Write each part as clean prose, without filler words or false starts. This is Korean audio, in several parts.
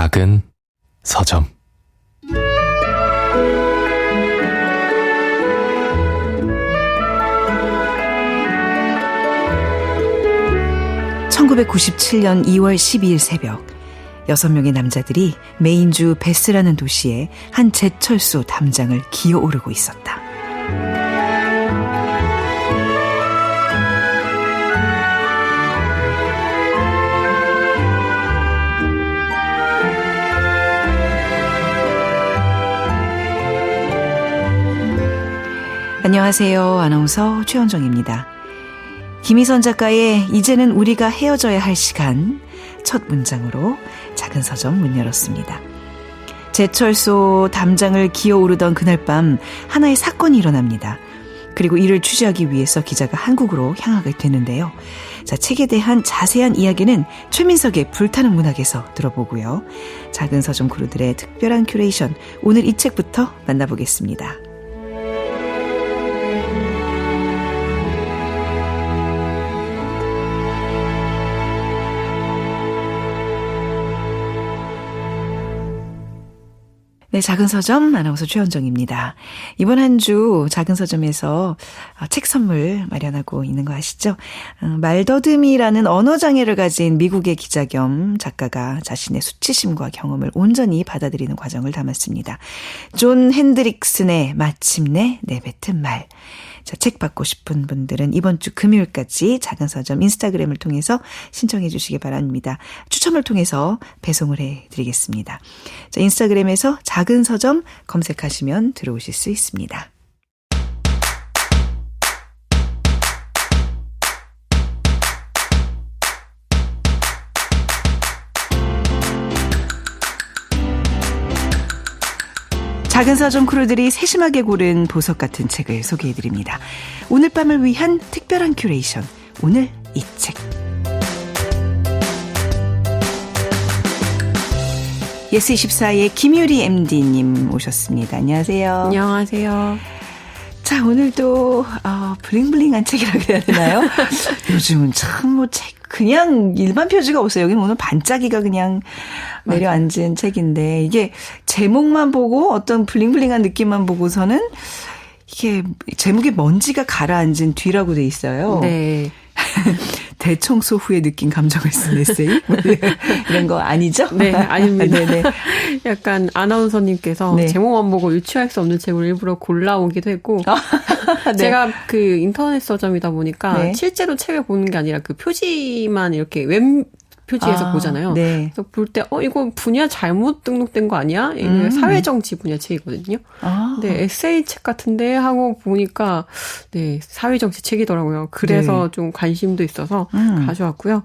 작은 서점. (1997년 2월 12일) 새벽 6명의 남자들이 메인주 베스라는 도시에 한 제철소 담장을 기어오르고 있었다. 안녕하세요. 아나운서 최현정입니다. 김희선 작가의 이제는 우리가 헤어져야 할 시간 첫 문장으로 작은 서점 문 열었습니다. 제철소 담장을 기어오르던 그날 밤 하나의 사건이 일어납니다. 그리고 이를 취재하기 위해서 기자가 한국으로 향하게 되는데요. 자, 책에 대한 자세한 이야기는 최민석의 불타는 문학에서 들어보고요. 작은 서점 크루들의 특별한 큐레이션, 오늘 이 책부터 만나보겠습니다. 네, 작은 서점 아나운서 최현정입니다. 이번 한 주 작은 서점에서 책 선물 마련하고 있는 거 아시죠? 말더듬이라는 언어장애를 가진 미국의 기자 겸 작가가 자신의 수치심과 경험을 온전히 받아들이는 과정을 담았습니다. 존 핸드릭슨의 마침내 내뱉은 말. 자, 책 받고 싶은 분들은 이번 주 금요일까지 작은 서점 인스타그램을 통해서 신청해 주시기 바랍니다. 추첨을 통해서 배송을 해드리겠습니다. 자, 인스타그램에서 작은 서점 검색하시면 들어오실 수 있습니다. 작은 서점 크루들이 세심하게 고른 보석 같은 책을 소개해드립니다. 오늘 밤을 위한 특별한 큐레이션, 오늘 이 책. 예스24의 김유리 MD님 오셨습니다. 안녕하세요. 안녕하세요. 자, 오늘도 블링블링한 책이라고 해야 되나요? 요즘은 참 뭐 책 그냥 일반 표지가 없어요. 여기는 오늘 반짝이가 그냥 내려앉은 책인데, 이게 제목만 보고 어떤 블링블링한 느낌만 보고서는 이게 제목에 먼지가 가라앉은 뒤라고 돼 있어요. 네. 대청소 후에 느낀 감정을 쓴 에세이? 이런 거 아니죠? 네, 아닙니다. 네네. 약간 아나운서님께서 네. 제목만 보고 유추할 수 없는 책을 일부러 골라오기도 했고, 네. 제가 그 인터넷 서점이다 보니까 네. 실제로 책을 보는 게 아니라 그 표지만 이렇게 웹 표지에서 보잖아요. 네. 그래서 볼 때 이거 분야 잘못 등록된 거 아니야? 사회정치 분야 책이거든요. 네, 에세이 책 같은데 하고 보니까 네, 사회정치 책이더라고요. 그래서 네. 좀 관심도 있어서 가져왔고요.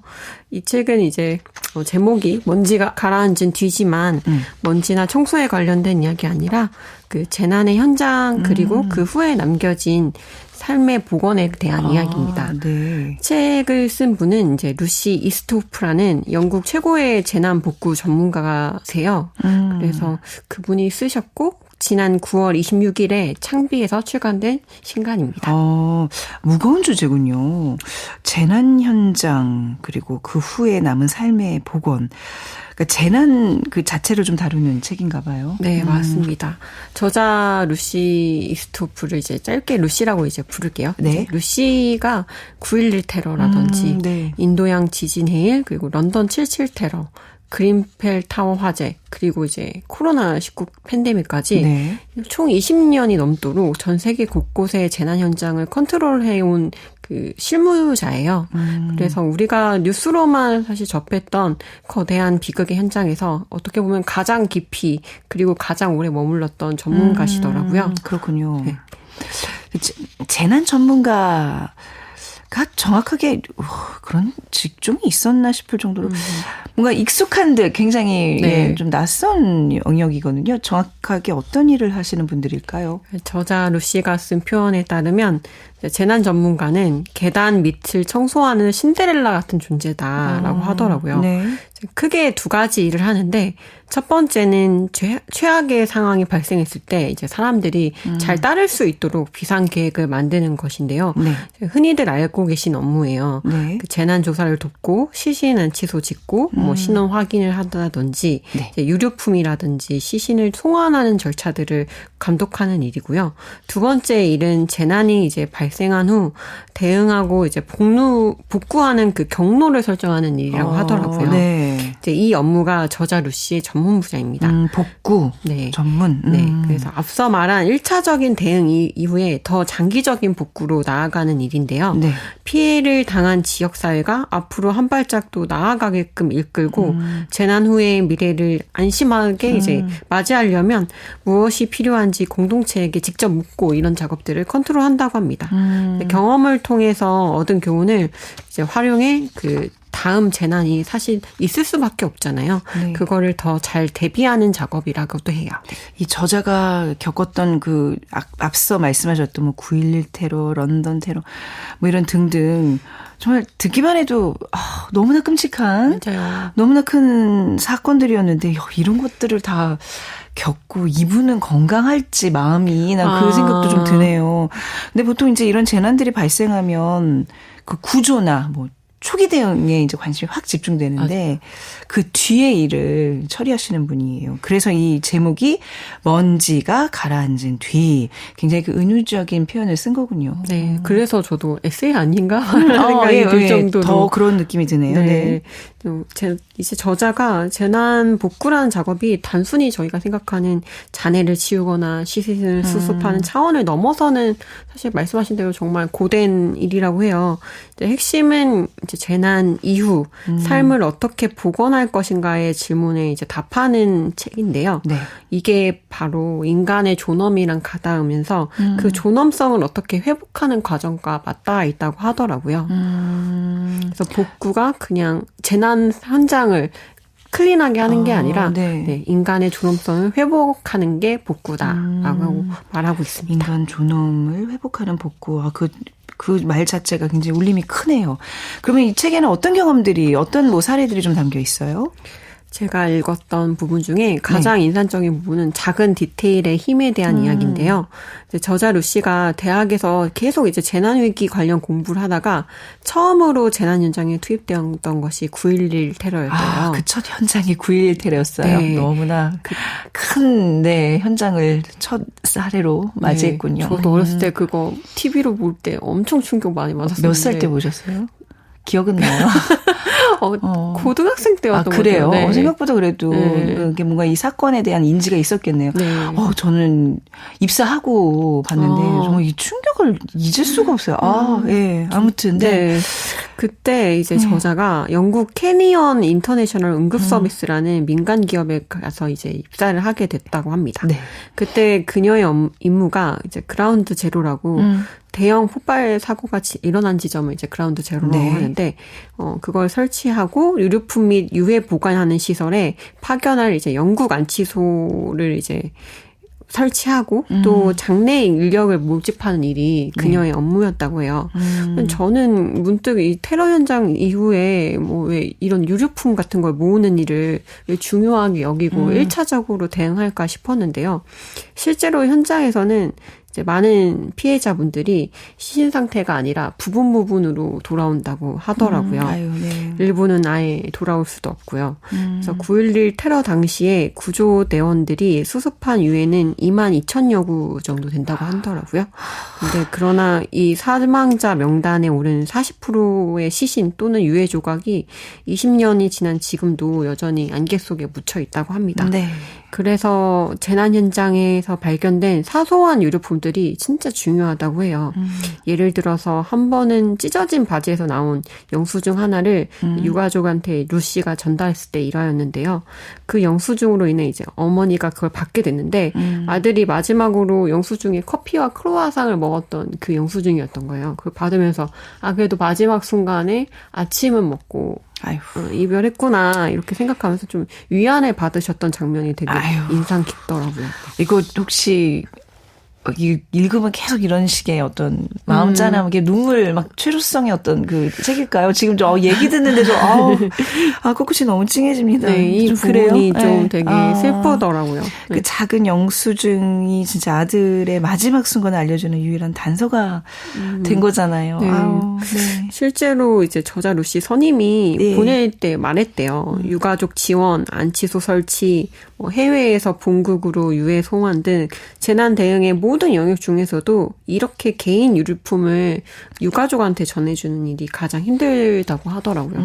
이 책은 이제 제목이 먼지가 가라앉은 뒤지만 먼지나 청소에 관련된 이야기 아니라 그 재난의 현장 그리고 그 후에 남겨진 삶의 복원에 대한 이야기입니다. 네. 책을 쓴 분은 이제 루시 이스트호프라는 영국 최고의 재난 복구 전문가세요. 그래서 그분이 쓰셨고 지난 9월 26일에 창비에서 출간된 신간입니다. 무거운 주제군요. 재난 현장 그리고 그 후에 남은 삶의 복원. 그러니까 재난 그 자체를 좀 다루는 책인가 봐요. 네, 맞습니다. 저자 루시 이스토프를 이제 짧게 루시라고 이제 부를게요. 네. 루시가 9.11 테러라든지 네. 인도양 지진 해일 그리고 런던 77 테러 그린펠 타워 화재 그리고 이제 코로나19 팬데믹까지 네. 총 20년이 넘도록 전 세계 곳곳의 재난 현장을 컨트롤해온 그 실무자예요. 그래서 우리가 뉴스로만 사실 접했던 거대한 비극의 현장에서 어떻게 보면 가장 깊이 그리고 가장 오래 머물렀던 전문가시더라고요. 그렇군요. 네. 재난 전문가 가 정확하게 그런 직종이 있었나 싶을 정도로 뭔가 익숙한 듯 굉장히 네. 예, 좀 낯선 영역이거든요. 정확하게 어떤 일을 하시는 분들일까요? 저자 루시가 쓴 표현에 따르면 재난 전문가는 계단 밑을 청소하는 신데렐라 같은 존재다라고 하더라고요. 네. 크게 두 가지 일을 하는데 첫 번째는 최악의 상황이 발생했을 때 이제 사람들이 잘 따를 수 있도록 비상 계획을 만드는 것인데요. 네. 흔히들 알고 계신 업무예요. 네. 그 재난 조사를 돕고 시신 안치소 짓고 뭐 신원 확인을 한다든지 네. 유류품이라든지 시신을 송환하는 절차들을 감독하는 일이고요. 두 번째 일은 재난이 이제 발생한 후 대응하고 이제 복구하는 그 경로를 설정하는 일이라고 하더라고요. 네. 이제 이 업무가 저자 루 씨의 전문 분야입니다. 복구 네. 전문. 네. 그래서 앞서 말한 1차적인 대응 이후에 더 장기적인 복구로 나아가는 일인데요. 네. 피해를 당한 지역사회가 앞으로 한 발짝도 나아가게끔 이끌고 재난 후의 미래를 안심하게 이제 맞이하려면 무엇이 필요한지 공동체에게 직접 묻고 이런 작업들을 컨트롤한다고 합니다. 경험을 통해서 얻은 교훈을 이제 활용해 그 다음 재난이 사실 있을 수밖에 없잖아요. 네. 그거를 더 잘 대비하는 작업이라고도 해요. 이 저자가 겪었던 그 앞서 말씀하셨던 뭐 9.11 테러, 런던 테러 뭐 이런 등등 정말 듣기만 해도 너무나 끔찍한 맞아요. 너무나 큰 사건들이었는데 이런 것들을 다 겪고 이분은 건강할지 마음이 난 그 생각도 좀 드네요. 근데 보통 이제 이런 재난들이 발생하면 그 구조나 뭐 초기 대응에 이제 관심이 확 집중되는데 그 뒤에 일을 처리하시는 분이에요. 그래서 이 제목이 먼지가 가라앉은 뒤 굉장히 그 은유적인 표현을 쓴 거군요. 네, 그래서 저도 에세이 아닌가 하는 생각이 들 정도로 더 그런 느낌이 드네요. 네. 이제 저자가 재난 복구라는 작업이 단순히 저희가 생각하는 잔해를 치우거나 시신을 수습하는 차원을 넘어서는 사실 말씀하신 대로 정말 고된 일이라고 해요. 이제 핵심은 이제 재난 이후 삶을 어떻게 복원할 것인가의 질문에 이제 답하는 책인데요. 네. 이게 바로 인간의 존엄이랑 가닿으면서 그 존엄성을 어떻게 회복하는 과정과 맞닿아 있다고 하더라고요. 그래서 복구가 그냥 재난 현장을 클린하게 하는 게 아니라 네, 인간의 존엄성을 회복하는 게 복구다라고 말하고 있습니다. 인간 존엄을 회복하는 복구. 그 말 자체가 굉장히 울림이 크네요. 그러면 이 책에는 어떤 경험들이, 어떤 뭐 사례들이 좀 담겨 있어요? 제가 읽었던 부분 중에 가장 인상적인 부분은 작은 디테일의 힘에 대한 이야기인데요. 이제 저자 루 씨가 대학에서 계속 이제 재난위기 관련 공부를 하다가 처음으로 재난 현장에 투입되었던 것이 9.11 테러였어요. 그 첫 현장이 9.11 테러였어요. 네. 너무나 큰 현장을 첫 사례로 맞이했군요. 네. 저도 어렸을 때 그거 TV로 볼 때 엄청 충격 많이 받았었는데. 몇 살 때 보셨어요? 기억은 나요? 고등학생 때였던 것 그래요? 같아요. 네. 생각보다 그래도 그게 뭔가 이 사건에 대한 인지가 있었겠네요. 네. 저는 입사하고 봤는데 정말 이 충격을 잊을 수가 없어요. 아무튼 네. 그때 이제 저자가 영국 캐니언 인터내셔널 응급 서비스라는 민간 기업에 가서 이제 입사를 하게 됐다고 합니다. 네. 그때 그녀의 임무가 이제 그라운드 제로라고 대형 폭발 사고가 일어난 지점을 이제 그라운드 제로라고 하는데, 그걸 설치하고 유류품 및 유해 보관하는 시설에 파견할 이제 영국 안치소를 이제 설치하고 또 장내 인력을 모집하는 일이 그녀의 업무였다고 해요. 저는 문득 이 테러 현장 이후에 뭐 왜 이런 유류품 같은 걸 모으는 일을 왜 중요하게 여기고 1차적으로 대응할까 싶었는데요. 실제로 현장에서는 이제 많은 피해자분들이 시신 상태가 아니라 부분으로 돌아온다고 하더라고요. 일부는 아예 돌아올 수도 없고요. 그래서 9.11 테러 당시에 구조대원들이 수습한 유해는 22,000여 구 정도 된다고 하더라고요. 근데 그러나 이 사망자 명단에 오른 40%의 시신 또는 유해 조각이 20년이 지난 지금도 여전히 안개 속에 묻혀 있다고 합니다. 네. 그래서 재난 현장에서 발견된 사소한 유류품들이 진짜 중요하다고 해요. 예를 들어서 한 번은 찢어진 바지에서 나온 영수증 하나를 유가족한테 루 씨가 전달했을 때 일화였는데요. 그 영수증으로 인해 이제 어머니가 그걸 받게 됐는데 아들이 마지막으로 영수증에 커피와 크로와상을 먹었던 그 영수증이었던 거예요. 그걸 받으면서 그래도 마지막 순간에 아침은 먹고 이별했구나 이렇게 생각하면서 좀 위안을 받으셨던 장면이 되게 인상 깊더라고요. 이거 혹시 읽으면 계속 이런 식의 어떤 마음 짠함, 눈물 막 최루성의 어떤 그 책일까요? 지금 저 얘기 듣는데도 코끝이 너무 찡해집니다. 네, 이 좀 부분이 그래요? 좀 네. 되게 슬프더라고요. 네. 그 작은 영수증이 진짜 아들의 마지막 순간을 알려주는 유일한 단서가 된 거잖아요. 네. 네. 실제로 이제 저자 루시 선임이 네. 보낼 때 말했대요. 유가족 지원, 안치소 설치, 해외에서 본국으로 유해 송환 등 재난 대응의 모든 영역 중에서도 이렇게 개인 유류품을 유가족한테 전해주는 일이 가장 힘들다고 하더라고요.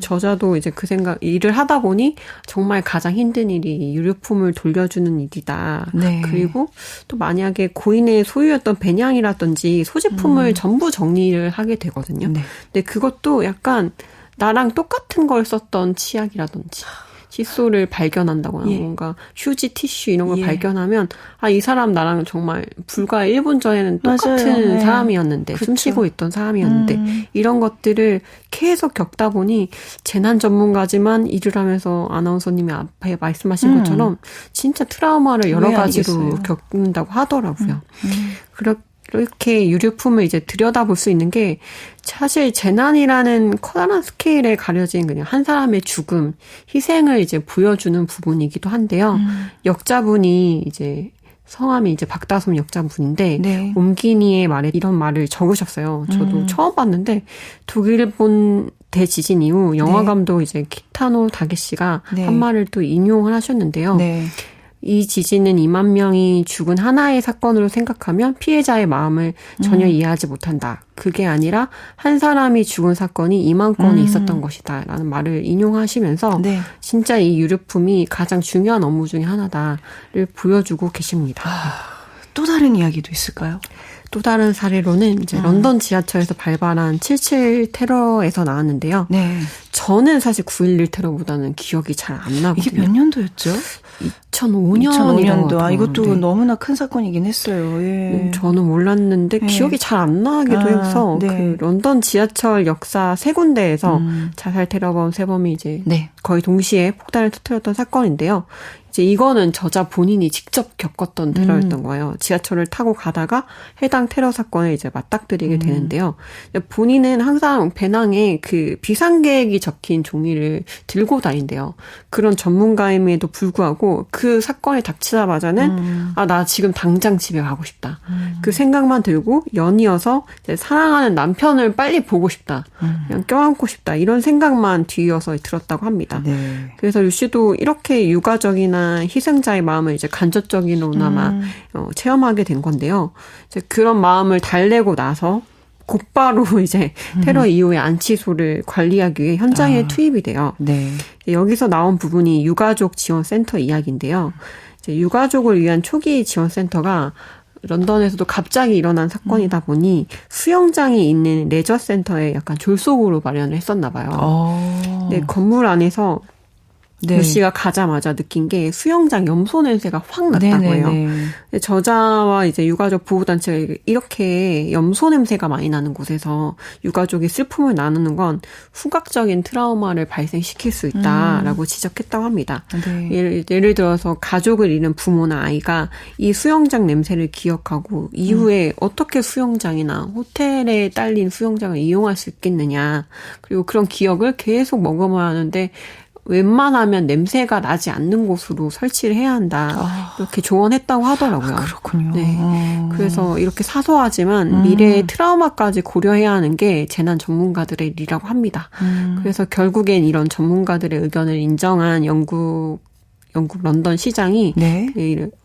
저자도 이제 그 일을 하다 보니 정말 가장 힘든 일이 유류품을 돌려주는 일이다. 네. 그리고 또 만약에 고인의 소유였던 배냥이라든지 소지품을 전부 정리를 하게 되거든요. 네. 근데 그것도 약간 나랑 똑같은 걸 썼던 치약이라든지 칫솔을 발견한다거나 뭔가 휴지, 티슈 이런 걸 발견하면 이 사람 나랑 정말 불과 1분 전에는 똑같은 사람이었는데 숨쉬고 있던 사람이었는데 이런 것들을 계속 겪다 보니 재난 전문가지만 일을 하면서 아나운서님이 앞에 말씀하신 것처럼 진짜 트라우마를 여러 가지로 겪는다고 하더라고요. 이렇게 유류품을 이제 들여다볼 수 있는 게 사실 재난이라는 커다란 스케일에 가려진 그냥 한 사람의 죽음, 희생을 이제 보여주는 부분이기도 한데요. 역자분이 이제 성함이 이제 박다솜 역자분인데 네. 옴기니의 말에 이런 말을 적으셨어요. 저도 처음 봤는데 독일본 대지진 이후 영화감독 이제 키타노 다케시가 한 말을 또 인용을 하셨는데요. 네. 이 지진은 2만 명이 죽은 하나의 사건으로 생각하면 피해자의 마음을 전혀 이해하지 못한다. 그게 아니라 한 사람이 죽은 사건이 2만 건이 있었던 것이다. 라는 말을 인용하시면서 진짜 이 유류품이 가장 중요한 업무 중에 하나다를 보여주고 계십니다. 또 다른 이야기도 있을까요? 또 다른 사례로는 이제 런던 지하철에서 발발한 7.7 테러에서 나왔는데요. 네. 저는 사실 9.11 테러보다는 기억이 잘 안 나거든요. 이게 몇 년도였죠? 2005년도. 이것도 너무나 큰 사건이긴 했어요. 예. 저는 몰랐는데 기억이 잘 안 나기도 해서 그 런던 지하철 역사 3군데에서 자살 테러범 3범이 이제 거의 동시에 폭탄을 터뜨렸던 사건인데요. 이제 이거는 저자 본인이 직접 겪었던 테러였던 거예요. 지하철을 타고 가다가 해당 테러 사건에 이제 맞닥뜨리게 되는데요. 본인은 항상 배낭에 그 비상계획이 적힌 종이를 들고 다닌대요. 그런 전문가임에도 불구하고 그 사건이 닥치자마자는 나 지금 당장 집에 가고 싶다. 그 생각만 들고 연이어서 이제 사랑하는 남편을 빨리 보고 싶다. 그냥 껴안고 싶다. 이런 생각만 뒤이어서 들었다고 합니다. 네. 그래서 루시도 이렇게 유가적이나 희생자의 마음을 이제 간접적인로나마 체험하게 된 건데요. 이제 그런 마음을 달래고 나서 곧바로 이제 테러 이후에 안치소를 관리하기 위해 현장에 투입이 돼요. 네. 여기서 나온 부분이 유가족 지원센터 이야기인데요. 이제 유가족을 위한 초기 지원센터가 런던에서도 갑자기 일어난 사건이다 보니 수영장이 있는 레저센터에 약간 졸속으로 마련을 했었나 봐요. 네, 건물 안에서 루시가 가자마자 느낀 게 수영장 염소 냄새가 확 났다고 해요. 저자와 이제 유가족 보호단체가 이렇게 염소 냄새가 많이 나는 곳에서 유가족이 슬픔을 나누는 건 후각적인 트라우마를 발생시킬 수 있다라고 지적했다고 합니다. 예를 들어서 가족을 잃은 부모나 아이가 이 수영장 냄새를 기억하고 이후에 어떻게 수영장이나 호텔에 딸린 수영장을 이용할 수 있겠느냐. 그리고 그런 기억을 계속 머금어야 하는데 웬만하면 냄새가 나지 않는 곳으로 설치를 해야 한다. 이렇게 조언했다고 하더라고요. 그렇군요. 네. 그래서 이렇게 사소하지만 미래의 트라우마까지 고려해야 하는 게 재난 전문가들의 일이라고 합니다. 그래서 결국엔 이런 전문가들의 의견을 인정한 영국 런던 시장이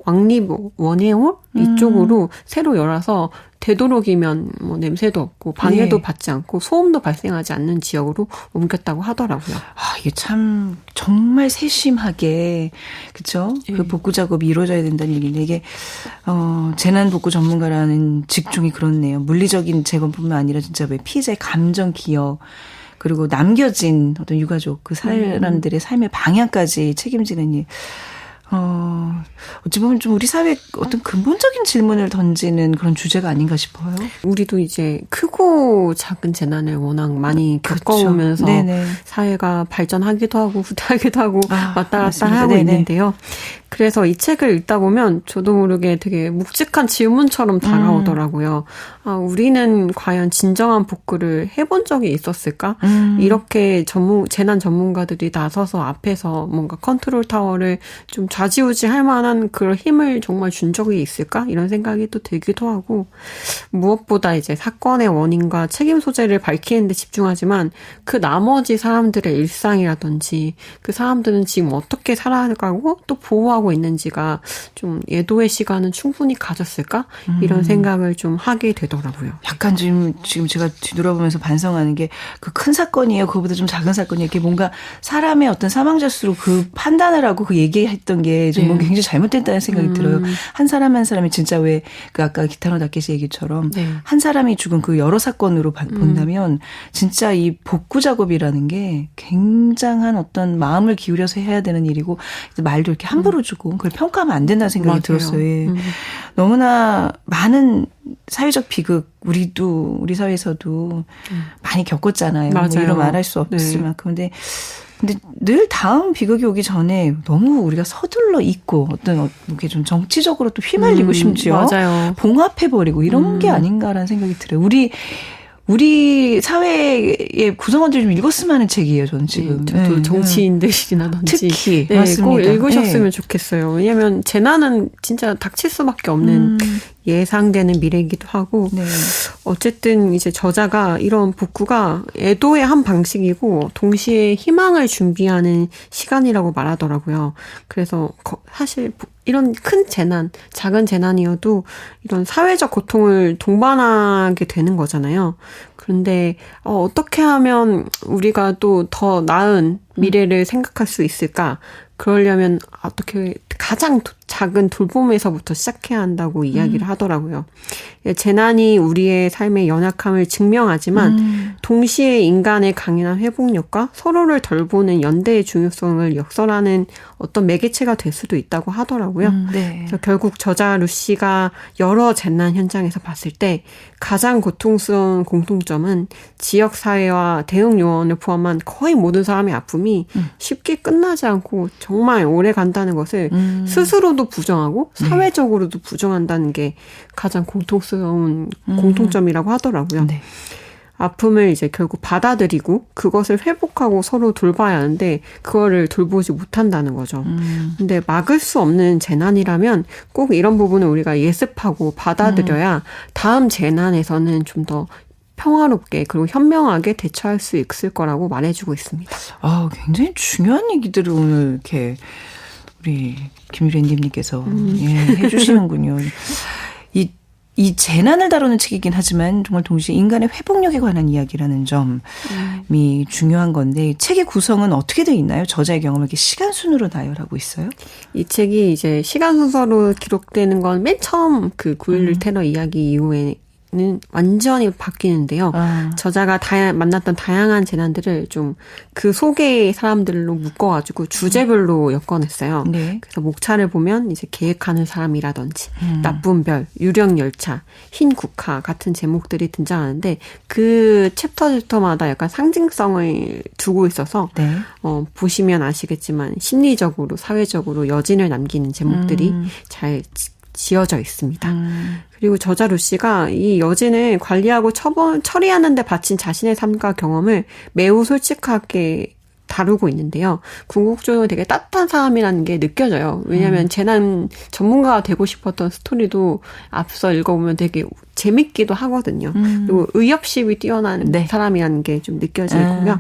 왕립 원해홀 이쪽으로 새로 열어서 되도록이면 뭐 냄새도 없고 방해도 받지 않고 소음도 발생하지 않는 지역으로 옮겼다고 하더라고요. 이게 참 정말 세심하게 그렇죠? 그 복구 작업이 이루어져야 된다는 얘기인데 이게 재난 복구 전문가라는 직종이 그렇네요. 물리적인 재건뿐만 아니라 진짜 왜 피해자의 감정 기억 그리고 남겨진 어떤 유가족 그 사람들의 삶의 방향까지 책임지는 일. 어찌 보면 좀 우리 사회에 어떤 근본적인 질문을 던지는 그런 주제가 아닌가 싶어요. 우리도 이제 크고 작은 재난을 워낙 많이 겪어오면서 사회가 발전하기도 하고 후퇴하기도 하고 왔다 갔다 하고 있는데요. 그래서 이 책을 읽다 보면 저도 모르게 되게 묵직한 질문처럼 다가오더라고요. 아, 우리는 과연 진정한 복구를 해본 적이 있었을까? 이렇게 재난 전문가들이 나서서 앞에서 뭔가 컨트롤 타워를 좀 좌지우지할 만한 그런 힘을 정말 준 적이 있을까? 이런 생각이 또 들기도 하고, 무엇보다 이제 사건의 원인과 책임 소재를 밝히는 데 집중하지만 그 나머지 사람들의 일상이라든지 그 사람들은 지금 어떻게 살아가고 또 보호하고 있는지가 좀 예도의 시간은 충분히 가졌을까? 이런 생각을 좀 하게 되더라고요. 약간 지금 제가 뒤돌아보면서 반성하는 게 그 큰 사건이에요. 그거보다 좀 작은 사건이에요. 이게 뭔가 사람의 어떤 사망자 수로 그 판단을 하고 그 얘기했던 게 좀 뭔가 굉장히 잘못됐다는 생각이 들어요. 한 사람 한 사람이 진짜 왜 그 아까 기타노 다케시 얘기처럼 한 사람이 죽은 그 여러 사건으로 본다면 진짜 이 복구 작업이라는 게 굉장한 어떤 마음을 기울여서 해야 되는 일이고 말도 이렇게 함부로 주고 그걸 평가하면 안 된다는 생각이 맞아요. 들었어요. 예. 너무나 많은 사회적 비극 우리 사회에서도 많이 겪었잖아요. 뭐 이런 말할 수 없을 만큼. 근데 늘 다음 비극이 오기 전에 너무 우리가 서둘러 잊고 어떤 이렇게 좀 정치적으로 또 휘말리고 심지어 맞아요. 봉합해버리고 이런 게 아닌가라는 생각이 들어요. 우리 사회의 구성원들이 좀 읽었으면 하는 책이에요, 저는 지금. 저도 정치인들이라든지. 특히. 맞습니다. 꼭 읽으셨으면 좋겠어요. 왜냐하면 재난은 진짜 닥칠 수밖에 없는 예상되는 미래이기도 하고. 어쨌든 이제 저자가 이런 복구가 애도의 한 방식이고 동시에 희망을 준비하는 시간이라고 말하더라고요. 그래서 사실 이런 큰 재난, 작은 재난이어도 이런 사회적 고통을 동반하게 되는 거잖아요. 그런데 어떻게 하면 우리가 또 더 나은 미래를 생각할 수 있을까? 그러려면 어떻게 가장 작은 돌봄에서부터 시작해야 한다고 이야기를 하더라고요. 재난이 우리의 삶의 연약함을 증명하지만 동시에 인간의 강인한 회복력과 서로를 덜 보는 연대의 중요성을 역설하는 어떤 매개체가 될 수도 있다고 하더라고요. 그래서 결국 저자 루시가 여러 재난 현장에서 봤을 때 가장 고통스러운 공통점은 지역사회와 대응 요원을 포함한 거의 모든 사람의 아픔이 쉽게 끝나지 않고 정말 오래 간다는 것을 스스로도 부정하고 사회적으로도 부정한다는 게 가장 공통스러운 공통점이라고 하더라고요. 아픔을 이제 결국 받아들이고 그것을 회복하고 서로 돌봐야 하는데 그거를 돌보지 못한다는 거죠. 근데 막을 수 없는 재난이라면 꼭 이런 부분을 우리가 예습하고 받아들여야 다음 재난에서는 좀 더 평화롭게 그리고 현명하게 대처할 수 있을 거라고 말해주고 있습니다. 아, 굉장히 중요한 얘기들을 오늘 이렇게 우리 김유래님께서 해주시는군요. 이 재난을 다루는 책이긴 하지만 정말 동시에 인간의 회복력에 관한 이야기라는 점이 중요한 건데 책의 구성은 어떻게 되어 있나요? 저자의 경험을 이렇게 시간 순으로 나열하고 있어요? 이 책이 이제 시간 순서로 기록되는 건 맨 처음 그 9.11 테러 이야기 이후에 는 완전히 바뀌는데요. 저자가 만났던 다양한 재난들을 좀 그 속의 사람들로 묶어가지고 주제별로 엮어냈어요. 그래서 목차를 보면 이제 계획하는 사람이라든지 나쁜 별, 유령 열차, 흰 국화 같은 제목들이 등장하는데 그 챕터마다 약간 상징성을 두고 있어서 보시면 아시겠지만 심리적으로 사회적으로 여진을 남기는 제목들이 잘 지어져 있습니다. 그리고 저자 루시가 이 여진을 관리하고 처리하는 데 바친 자신의 삶과 경험을 매우 솔직하게 다루고 있는데요. 궁극적으로 되게 따뜻한 사람이라는 게 느껴져요. 왜냐하면 재난 전문가가 되고 싶었던 스토리도 앞서 읽어보면 되게 재밌기도 하거든요. 그리고 의협심이 뛰어난 사람이라는 게 좀 느껴지고요.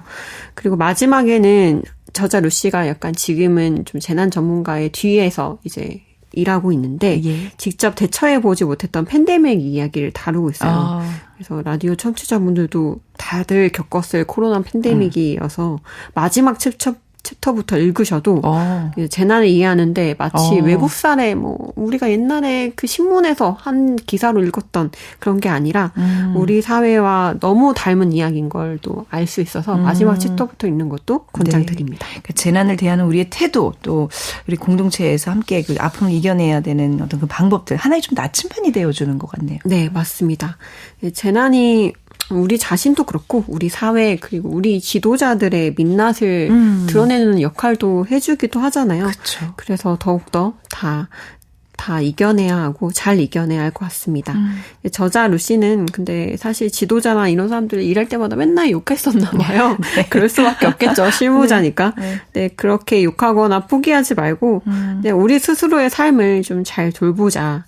그리고 마지막에는 저자 루시가 약간 지금은 좀 재난 전문가의 뒤에서 이제 일하고 있는데 직접 대처해보지 못했던 팬데믹 이야기를 다루고 있어요. 그래서 라디오 청취자분들도 다들 겪었을 코로나 팬데믹이어서 마지막 챕터부터 읽으셔도 재난을 이해하는데 마치 외국사례 우리가 옛날에 그 신문에서 한 기사로 읽었던 그런 게 아니라 우리 사회와 너무 닮은 이야기인 걸 또 알 수 있어서 마지막 챕터부터 읽는 것도 권장드립니다. 그러니까 재난을 대하는 우리의 태도 또 우리 공동체에서 함께 그 아픔을 이겨내야 되는 어떤 그 방법들 하나의 좀 나침반이 되어주는 것 같네요. 네, 맞습니다. 재난이 우리 자신도 그렇고 우리 사회 그리고 우리 지도자들의 민낯을 드러내는 역할도 해주기도 하잖아요. 그쵸. 그래서 더욱더 다 이겨내야 하고 잘 이겨내야 할 것 같습니다. 저자 루시는 근데 사실 지도자나 이런 사람들 일할 때마다 맨날 욕했었나 봐요. 네. 그럴 수밖에 없겠죠. 실무자니까. 네, 그렇게 욕하거나 포기하지 말고 네, 우리 스스로의 삶을 좀 잘 돌보자.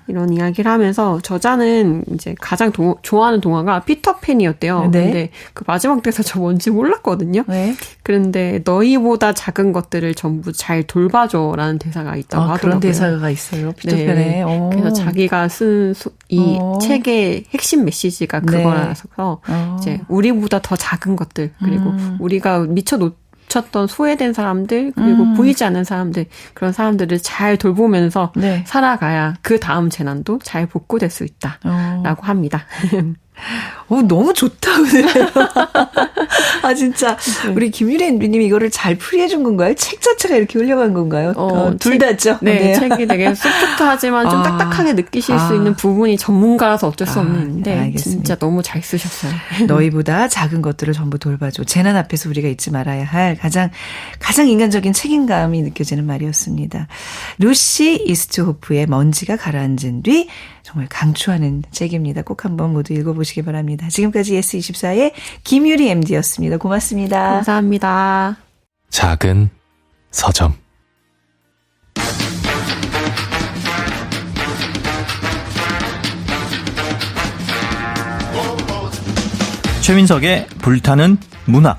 이런 이야기를 하면서 저자는 이제 가장 좋아하는 동화가 피터팬이었대요. 네. 근데 그 마지막 대사 저 뭔지 몰랐거든요. 네. 그런데 너희보다 작은 것들을 전부 잘 돌봐줘라는 대사가 있다고 하더라고요. 그런 대사가 있어요. 피터팬에. 네. 그래서 자기가 쓴 이 책의 핵심 메시지가 그거라서 이제 우리보다 더 작은 것들 그리고 우리가 미처 놓쳤던 소외된 사람들 그리고 보이지 않는 사람들 그런 사람들을 잘 돌보면서 네. 살아가야 그 다음 재난도 잘 복구될 수 있다라고 합니다. 너무 좋다, 오늘. 아, 진짜. 우리 김유리 MD님이 이거를 잘 풀이해 준 건가요? 책 자체가 이렇게 훌륭한 건가요? 둘 다죠? 네, 책이 되게 소프트하지만 좀 딱딱하게 느끼실 수 있는 부분이 전문가라서 어쩔 수 없는데 진짜 너무 잘 쓰셨어요. 너희보다 작은 것들을 전부 돌봐줘. 재난 앞에서 우리가 잊지 말아야 할 가장 인간적인 책임감이 느껴지는 말이었습니다. 루시 이스트호프의 먼지가 가라앉은 뒤 정말 강추하는 책입니다. 꼭 한번 모두 읽어보시기 바랍니다. 지금까지 예스24의 김유리 MD였습니다. 고맙습니다. 감사합니다. 작은 서점. 최민석의 불타는 문학.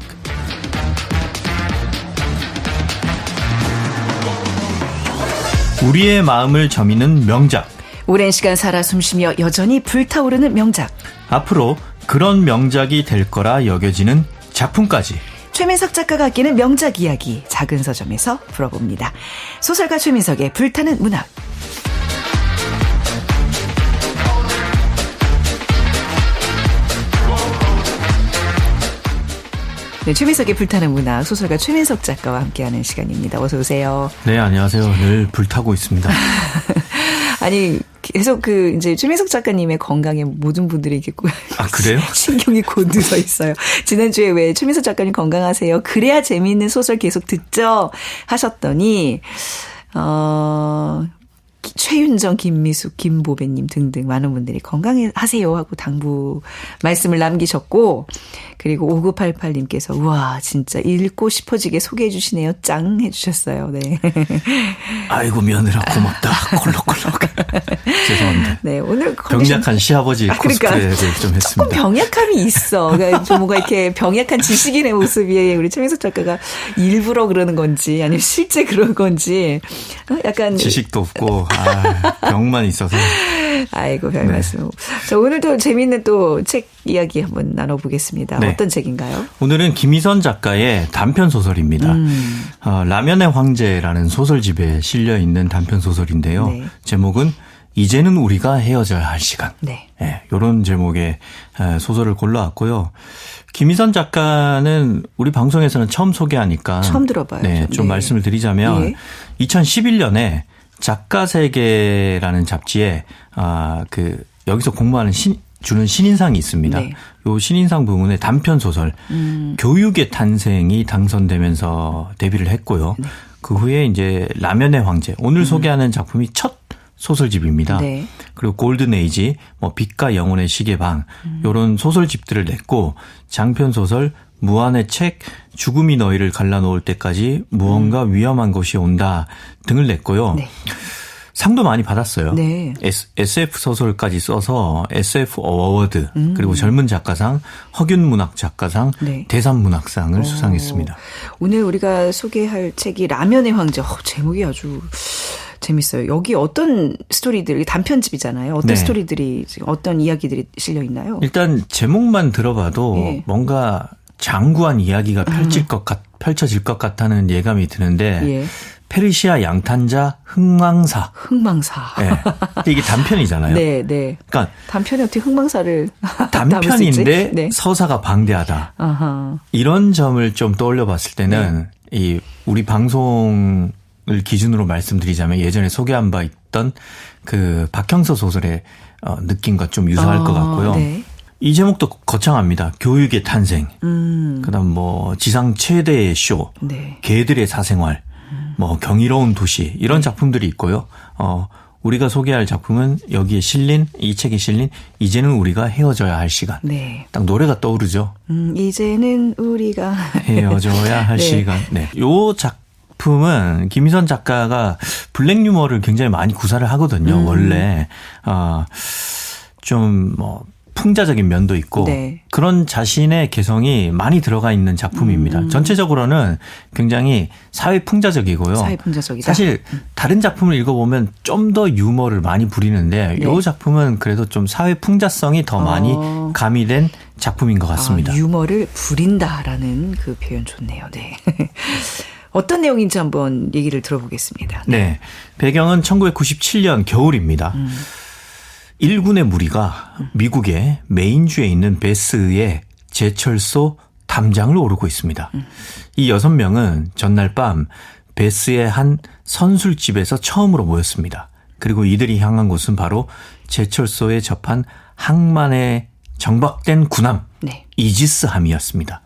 우리의 마음을 저미는 명작. 오랜 시간 살아 숨쉬며 여전히 불타오르는 명작. 앞으로 그런 명작이 될 거라 여겨지는 작품까지. 최민석 작가가 아끼는 명작 이야기 작은 서점에서 풀어봅니다. 소설가 최민석의 불타는 문학. 네, 최민석의 불타는 문학 소설가 최민석 작가와 함께하는 시간입니다. 어서 오세요. 네, 안녕하세요. 늘 불타고 있습니다. 아니 계속 이제 최민석 작가님의 건강에 모든 분들이 이렇게 그래요? 신경이 곤두서 있어요. 지난주에 왜 최민석 작가님 건강하세요? 그래야 재미있는 소설 계속 듣죠? 하셨더니 최윤정, 김미숙, 김보배님 등등 많은 분들이 건강하세요 하고 당부 말씀을 남기셨고, 그리고 5988님께서 우와 진짜 읽고 싶어지게 소개해 주시네요. 짱 해주셨어요. 네. 아이고 며느라 고맙다. 콜록콜록. 죄송합니다. 네, 오늘 병약한 시아버지 코스프레를 좀 했습니다. 조금 병약함이 있어. 그러니까 좀 뭔가 이렇게 병약한 지식인의 모습이 우리 최민석 작가가 일부러 그러는 건지 아니면 실제 그런 건지 약간 지식도 없고 병만 있어서. 아이고 별 말씀. 자, 오늘도 재미있는 또 책 이야기 한번 나눠보겠습니다. 네. 어떤 책인가요? 오늘은 김희선 작가의 단편 소설입니다. 라면의 황제라는 소설집에 실려 있는 단편 소설인데요. 네. 제목은 이제는 우리가 헤어져야 할 시간. 네. 네, 이런 제목의 소설을 골라왔고요. 김희선 작가는 우리 방송에서는 처음 소개하니까 처음 들어봐요. 네, 좀 말씀을 드리자면 네. 2011년에 작가세계라는 잡지에 여기서 공부하는 주는 신인상이 있습니다. 네. 요 신인상 부문의 단편 소설 교육의 탄생이 당선되면서 데뷔를 했고요. 네. 그 후에 이제 라면의 황제 오늘 소개하는 작품이 첫 소설집입니다. 네. 그리고 골든에이지, 빛과 영혼의 시계방 이런 소설집들을 냈고 장편 소설 무한의 책, 죽음이 너희를 갈라놓을 때까지 무언가 위험한 것이 온다 등을 냈고요. 네. 상도 많이 받았어요. 네. SF 소설까지 써서 SF 어워드 그리고 젊은 작가상, 허균문학 작가상, 네. 대산문학상을 수상했습니다. 오늘 우리가 소개할 책이 라면의 황제. 제목이 아주 재밌어요. 여기 어떤 스토리들, 단편집이잖아요. 어떤 네. 스토리들이, 어떤 이야기들이 실려 있나요? 일단 제목만 들어봐도 네. 뭔가 장구한 이야기가 펼쳐질 것 같다는 예감이 드는데 예. 페르시아 양탄자 흥망사. 네. 이게 단편이잖아요. 네, 네. 그러니까 단편에 어떻게 흥망사를 단편인데 네. 서사가 방대하다. 아하. 이런 점을 좀 떠올려 봤을 때는 네. 이 우리 방송을 기준으로 말씀드리자면 예전에 소개한 바 있던 그 박형서 소설의 느낌과 좀 유사할 것 같고요. 네. 이 제목도 거창합니다. 교육의 탄생. 그다음 뭐 지상 최대의 쇼. 네. 개들의 사생활. 뭐 경이로운 도시 이런 작품들이 있고요. 우리가 소개할 작품은 여기에 실린 이 책에 실린 이제는 우리가 헤어져야 할 시간. 네. 딱 노래가 떠오르죠. 이제는 우리가 헤어져야 할 네. 시간. 네. 요 작품은 김희선 작가가 블랙 유머를 굉장히 많이 구사를 하거든요. 원래 좀 뭐 풍자적인 면도 있고 네. 그런 자신의 개성이 많이 들어가 있는 작품입니다. 전체적으로는 굉장히 사회 풍자적이고요. 사회 풍자적이다. 사실 다른 작품을 읽어보면 좀 더 유머를 많이 부리는데 네. 이 작품은 그래도 좀 사회 풍자성이 더 많이 가미된 작품인 것 같습니다. 유머를 부린다라는 그 표현 좋네요. 네. 어떤 내용인지 한번 얘기를 들어보겠습니다. 네. 배경은 1997년 겨울입니다. 일군의 무리가 미국의 메인주에 있는 베스의 제철소 담장을 오르고 있습니다. 이 6명은 전날 밤 베스의 한 선술집에서 처음으로 모였습니다. 그리고 이들이 향한 곳은 바로 제철소에 접한 항만에 정박된 군함 네. 이지스함이었습니다.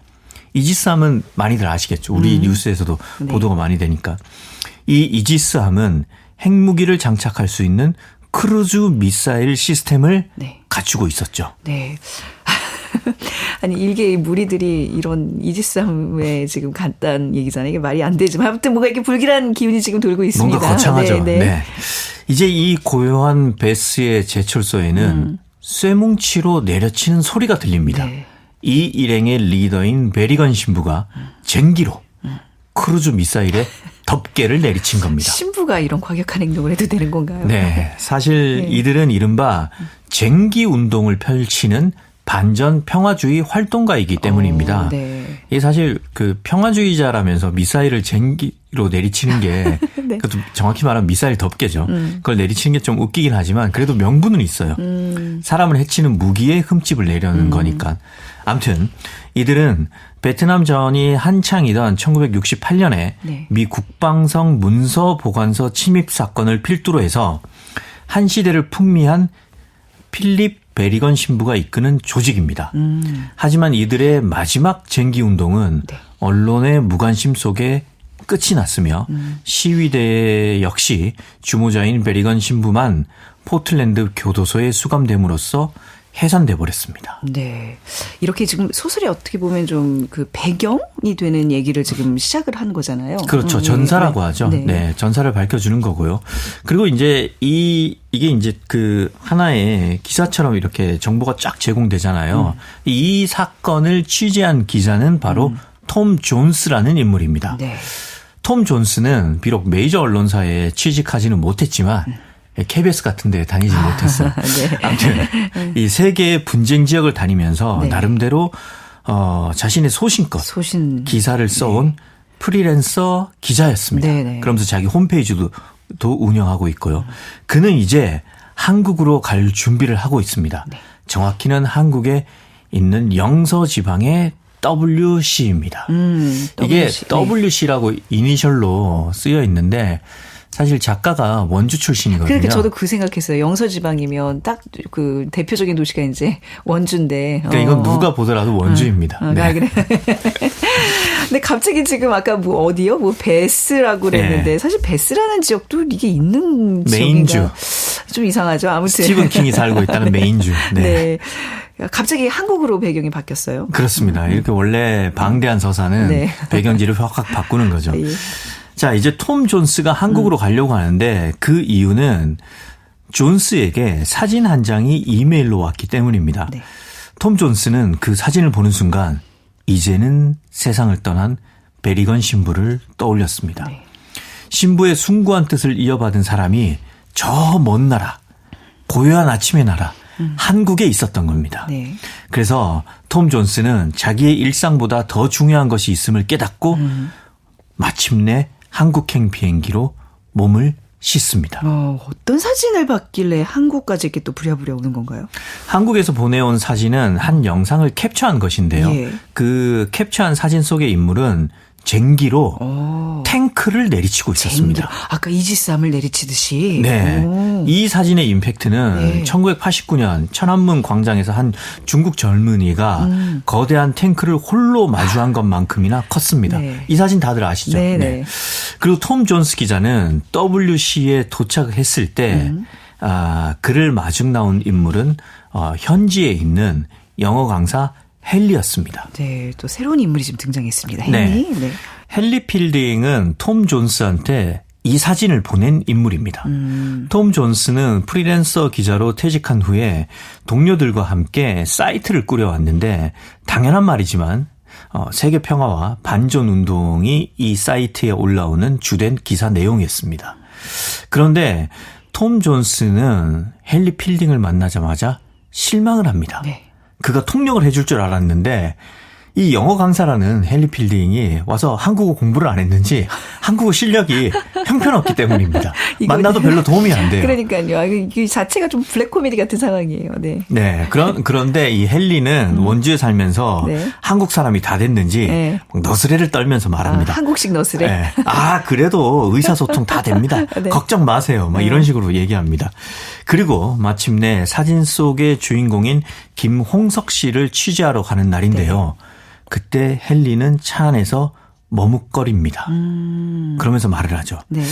이지스함은 많이들 아시겠죠. 우리 뉴스에서도 네. 보도가 많이 되니까. 이 이지스함은 핵무기를 장착할 수 있는 크루즈 미사일 시스템을 네. 갖추고 있었죠. 네. 아니 일개 무리들이 이런 이지스함에 지금 간단 얘기잖아요. 이게 말이 안 되지만 아무튼 뭔가 이렇게 불길한 기운이 지금 돌고 있습니다. 뭔가 거창하죠. 네, 네. 네. 이제 이 고요한 베스의 제철소에는 쇠뭉치로 내려치는 소리가 들립니다. 네. 이 일행의 리더인 베리건 신부가 쟁기로 크루즈 미사일에 덮개를 내리친 겁니다. 신부가 이런 과격한 행동을 해도 되는 건가요? 네. 사실 네. 이들은 이른바 쟁기 운동을 펼치는 반전 평화주의 활동가이기 때문입니다. 네. 이게 사실 그 평화주의자라면서 미사일을 쟁기로 내리치는 게 네. 그것도 정확히 말하면 미사일 덮개죠. 그걸 내리치는 게 좀 웃기긴 하지만 그래도 명분은 있어요. 사람을 해치는 무기에 흠집을 내려는 거니까. 아무튼 이들은 베트남전이 한창이던 1968년에 네. 미 국방성 문서 보관소 침입 사건을 필두로 해서 한 시대를 풍미한 필립 베리건 신부가 이끄는 조직입니다. 하지만 이들의 마지막 쟁기 운동은 네. 언론의 무관심 속에 끝이 났으며 시위대 역시 주모자인 베리건 신부만 포틀랜드 교도소에 수감됨으로써 해산돼 버렸습니다. 네. 이렇게 지금 소설이 어떻게 보면 좀 그 배경이 되는 얘기를 지금 시작을 한 거잖아요. 그렇죠. 전사라고 네. 하죠. 네. 네. 전사를 밝혀주는 거고요. 그리고 이제 이게 이제 그 하나의 기사처럼 이렇게 정보가 쫙 제공되잖아요. 이 사건을 취재한 기자는 바로 톰 존스라는 인물입니다. 네. 톰 존스는 비록 메이저 언론사에 취직하지는 못했지만 KBS 같은 데 다니지 못했어요. 네. 아무튼 이 세계의 분쟁 지역을 다니면서 네. 나름대로 자신의 소신껏 기사를 써온 프리랜서 기자였습니다. 네네. 그러면서 자기 홈페이지도 운영하고 있고요. 그는 이제 한국으로 갈 준비를 하고 있습니다. 네. 정확히는 한국에 있는 영서 지방의 WC입니다. 이게 WC. WC라고 이니셜로 쓰여 있는데 사실 작가가 원주 출신이거든요. 그러니까 저도 그 생각했어요. 영서지방이면 딱 그 대표적인 도시가 이제 원주인데. 그러니까 이건 누가 보더라도 원주입니다. 네. 그래. 근데 갑자기 지금 아까 뭐 어디요? 뭐 베스라고 그랬는데 네. 사실 베스라는 지역도 이게 있는 메인주. 지역인가 좀 이상하죠. 아무튼 스티븐 킹이 살고 있다는 메인주. 네. 네. 갑자기 한국으로 배경이 바뀌었어요. 그렇습니다. 이렇게 원래 방대한 서사는 네. 배경지를 확 바꾸는 거죠. 예. 자, 이제 톰 존스가 한국으로 가려고 하는데 그 이유는 존스에게 사진 한 장이 이메일로 왔기 때문입니다. 네. 톰 존스는 그 사진을 보는 순간 이제는 세상을 떠난 베리건 신부를 떠올렸습니다. 네. 신부의 숭고한 뜻을 이어받은 사람이 저 먼 나라, 고요한 아침의 나라, 한국에 있었던 겁니다. 네. 그래서 톰 존스는 자기의 일상보다 더 중요한 것이 있음을 깨닫고 마침내 한국행 비행기로 몸을 싣습니다. 어떤 사진을 봤길래 한국까지 이렇게 또 부랴부랴 오는 건가요? 한국에서 보내온 사진은 한 영상을 캡처한 것인데요. 예. 그 캡처한 사진 속의 인물은 쟁기로 탱크를 내리치고 있었습니다. 아까 이지스함을 내리치듯이. 네. 이 사진의 임팩트는 1989년 천안문 광장에서 한 중국 젊은이가 거대한 탱크를 홀로 마주한 것만큼이나 컸습니다. 이 사진 다들 아시죠? 네. 그리고 톰 존스 기자는 WC에 도착했을 때 그를 마중 나온 인물은 현지에 있는 영어 강사 헨리였습니다. 네, 또 새로운 인물이 좀 등장했습니다. 헨리. 네. 헨리 필딩은 톰 존스한테 이 사진을 보낸 인물입니다. 톰 존스는 프리랜서 기자로 퇴직한 후에 동료들과 함께 사이트를 꾸려왔는데 당연한 말이지만 세계 평화와 반전 운동이 이 사이트에 올라오는 주된 기사 내용이었습니다. 그런데 톰 존스는 헨리 필딩을 만나자마자 실망을 합니다. 네. 그가 통역을 해줄 줄 알았는데 이 영어 강사라는 헨리 필딩이 와서 한국어 공부를 안 했는지 한국어 실력이 형편없기 때문입니다. 만나도 별로 도움이 안 돼요. 그러니까요. 이 자체가 좀 블랙 코미디 같은 상황이에요. 네. 네. 그런데 이 헨리는 원주에 살면서 한국 사람이 다 됐는지 너스레를 떨면서 말합니다. 한국식 너스레. 네. 그래도 의사소통 다 됩니다. 네. 걱정 마세요. 막 이런 식으로 얘기합니다. 그리고 마침내 사진 속의 주인공인 김홍석 씨를 취재하러 가는 날인데요. 그때 헨리는 차 안에서 머뭇거립니다. 그러면서 말을 하죠. 네.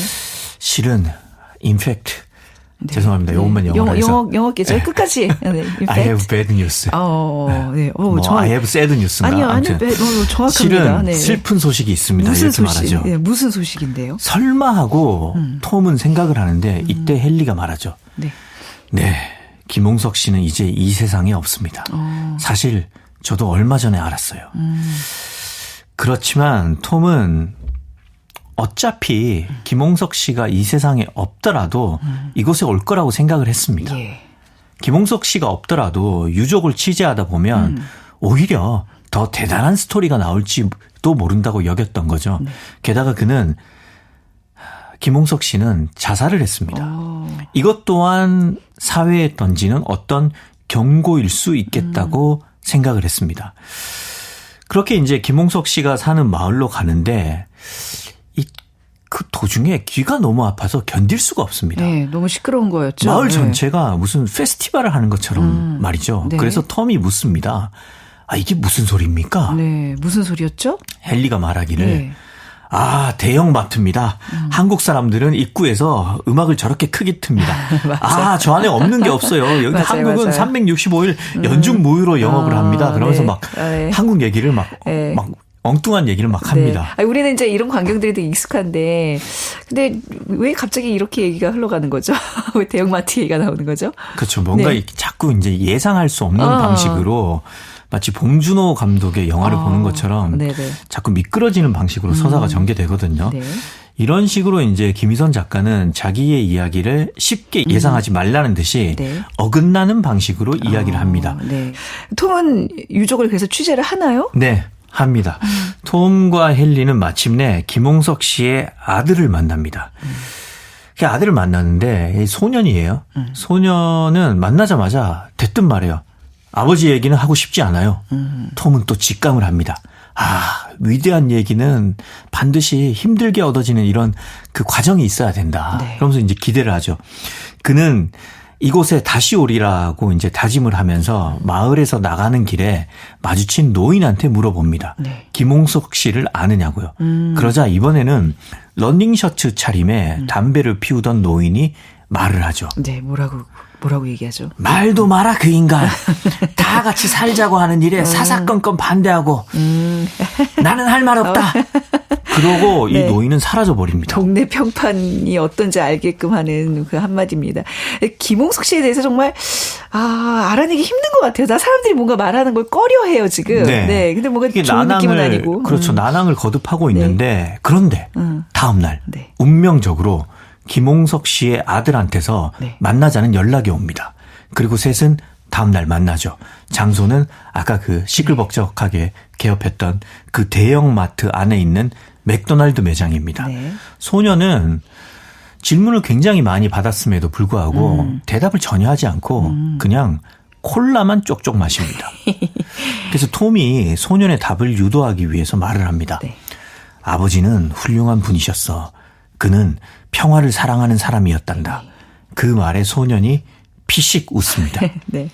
실은 in fact 죄송합니다. 이것만 영어로 해서. 영어겠죠. 네. 끝까지. 네, I have bad news. 네. I have sad news인가. 아니요. 정확합니다. 실은 네. 슬픈 소식이 있습니다. 무슨 이렇게 소식? 말하죠. 네, 무슨 소식인데요? 설마 하고 톰은 생각을 하는데 이때 헨리가 말하죠. 네. 김홍석 씨는 이제 이 세상에 없습니다. 사실 저도 얼마 전에 알았어요. 그렇지만 톰은 어차피 김홍석 씨가 이 세상에 없더라도 이곳에 올 거라고 생각을 했습니다. 김홍석 씨가 없더라도 유족을 취재하다 보면 오히려 더 대단한 스토리가 나올지도 모른다고 여겼던 거죠. 게다가 그는 김홍석 씨는 자살을 했습니다. 이것 또한 사회에 던지는 어떤 경고일 수 있겠다고 생각을 했습니다. 그렇게 이제 김홍석 씨가 사는 마을로 가는데 그 도중에 귀가 너무 아파서 견딜 수가 없습니다. 네, 너무 시끄러운 거였죠. 마을 전체가 무슨 페스티벌을 하는 것처럼 말이죠. 네. 그래서 톰이 묻습니다. 이게 무슨 소리입니까? 네, 무슨 소리였죠? 헨리가 말하기를 대형 마트입니다. 한국 사람들은 입구에서 음악을 저렇게 크게 틉니다. 저 안에 없는 게 없어요. 여기 한국은 365일 연중 무휴로 영업을 합니다. 그러면서 막 한국 얘기를 막 엉뚱한 얘기를 막 합니다. 우리는 이제 이런 광경들이 되게 익숙한데, 근데 왜 갑자기 이렇게 얘기가 흘러가는 거죠? 왜 대형마트 얘기가 나오는 거죠? 그렇죠. 뭔가 자꾸 이제 예상할 수 없는 방식으로 마치 봉준호 감독의 영화를 보는 것처럼 자꾸 미끄러지는 방식으로 서사가 전개되거든요. 이런 식으로 이제 김희선 작가는 자기의 이야기를 쉽게 예상하지 말라는 듯이 어긋나는 방식으로 이야기를 합니다. 톰은 유족을 그래서 취재를 하나요? 네. 합니다. 톰과 헨리는 마침내 김홍석 씨의 아들을 만납니다. 그 아들을 만났는데 소년이에요. 소년은 만나자마자 대뜸 말해요. 아버지 얘기는 하고 싶지 않아요. 톰은 또 직감을 합니다. 위대한 얘기는 반드시 힘들게 얻어지는 이런 그 과정이 있어야 된다. 그러면서 이제 기대를 하죠. 그는 이곳에 다시 오리라고 이제 다짐을 하면서 마을에서 나가는 길에 마주친 노인한테 물어봅니다. 김홍석 씨를 아느냐고요. 그러자 이번에는 러닝셔츠 차림에 담배를 피우던 노인이 말을 하죠. 네, 뭐라고 얘기하죠? 말도 마라 그 인간. 다 같이 살자고 하는 일에 사사건건 반대하고 나는 할 말 없다. 그러고 이 노인은 사라져버립니다. 동네 평판이 어떤지 알게끔 하는 그 한마디입니다. 김홍석 씨에 대해서 정말 알아내기 힘든 것 같아요. 사람들이 뭔가 말하는 걸 꺼려해요 지금. 네. 근데 뭔가 좋은 느낌은 아니고. 그렇죠. 난항을 거듭하고 있는데 그런데 다음 날 운명적으로 김홍석 씨의 아들한테서 만나자는 연락이 옵니다. 그리고 셋은 다음 날 만나죠. 장소는 아까 그 시끌벅적하게 개업했던 그 대형마트 안에 있는 맥도날드 매장입니다. 소녀는 질문을 굉장히 많이 받았음에도 불구하고 대답을 전혀 하지 않고 그냥 콜라만 쪽쪽 마십니다. 그래서 톰이 소년의 답을 유도하기 위해서 말을 합니다. 아버지는 훌륭한 분이셨어. 그는 평화를 사랑하는 사람이었단다. 그 말에 소년이 피식 웃습니다. 네.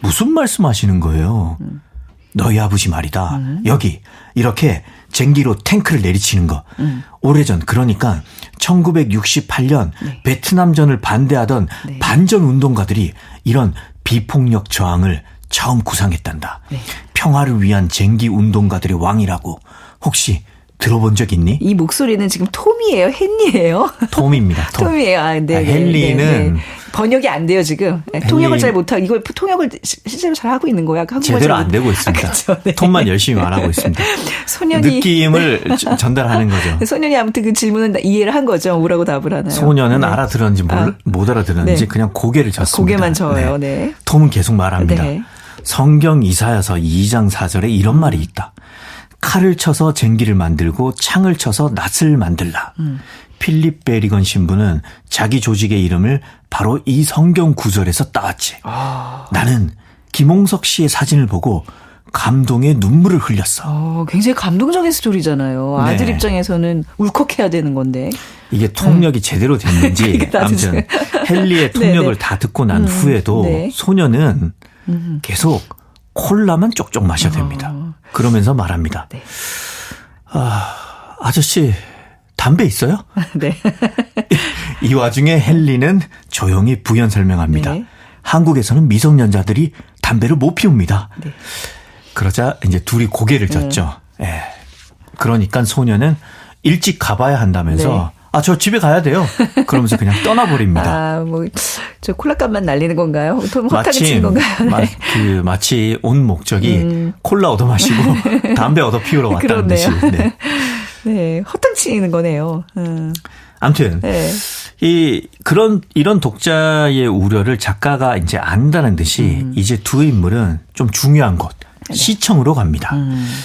무슨 말씀하시는 거예요? 너희 아버지 말이다. 여기 이렇게 쟁기로 탱크를 내리치는 거. 오래전 그러니까 1968년 네. 베트남전을 반대하던 네. 반전 운동가들이 이런 비폭력 저항을 처음 구상했단다. 네. 평화를 위한 쟁기 운동가들의 왕이라고. 혹시 들어본 적 있니? 이 목소리는 지금 톰이에요? 헨리예요? 톰입니다. 톰이에요. 아, 네. 헨리는 네, 네. 번역이 안 돼요 지금. 통역을 잘 못하고 이걸 통역을 실제로 잘 하고 있는 거야. 제대로 안 되고 있습니다. 그렇죠. 네. 톰만 열심히 말하고 있습니다. 소년이 느낌을 전달하는 거죠. 소년이 아무튼 그 질문은 이해를 한 거죠. 뭐라고 답을 하나요? 소년은 네. 알아들었는지 못 알아들었는지 네. 그냥 고개를 젓습니다. 고개만 저어요. 네. 네. 톰은 계속 말합니다. 네. 성경 이사야서 2장 4절에 이런 말이 있다. 칼을 쳐서 쟁기를 만들고 창을 쳐서 낫을 만들라. 필립 베리건 신부는 자기 조직의 이름을 바로 이 성경 구절에서 따왔지. 나는 김홍석 씨의 사진을 보고 감동의 눈물을 흘렸어. 굉장히 감동적인 스토리잖아요. 네. 아들 입장에서는 울컥해야 되는 건데. 이게 통역이 제대로 됐는지 아무튼 헨리의 통역을 네네. 다 듣고 난 후에도 네. 소녀는 계속 콜라만 쪽쪽 마셔야 됩니다. 그러면서 말합니다. 네. 아저씨 담배 있어요? 네. 이 와중에 헨리는 조용히 부연 설명합니다. 네. 한국에서는 미성년자들이 담배를 못 피웁니다. 네. 그러자 이제 둘이 고개를 젓죠. 예. 그러니까 소녀는 일찍 가봐야 한다면서 네. 저 집에 가야 돼요. 그러면서 그냥 떠나버립니다. 저 콜라값만 날리는 건가요? 호탕을 치는 건가요? 네. 마치 온 목적이 콜라 얻어 마시고 담배 얻어 피우러 왔다는 듯이. 네. 네, 허탕 치는 거네요. 아무튼 네. 이런 독자의 우려를 작가가 이제 안다는 듯이 이제 두 인물은 좀 중요한 곳. 네. 시청으로 갑니다.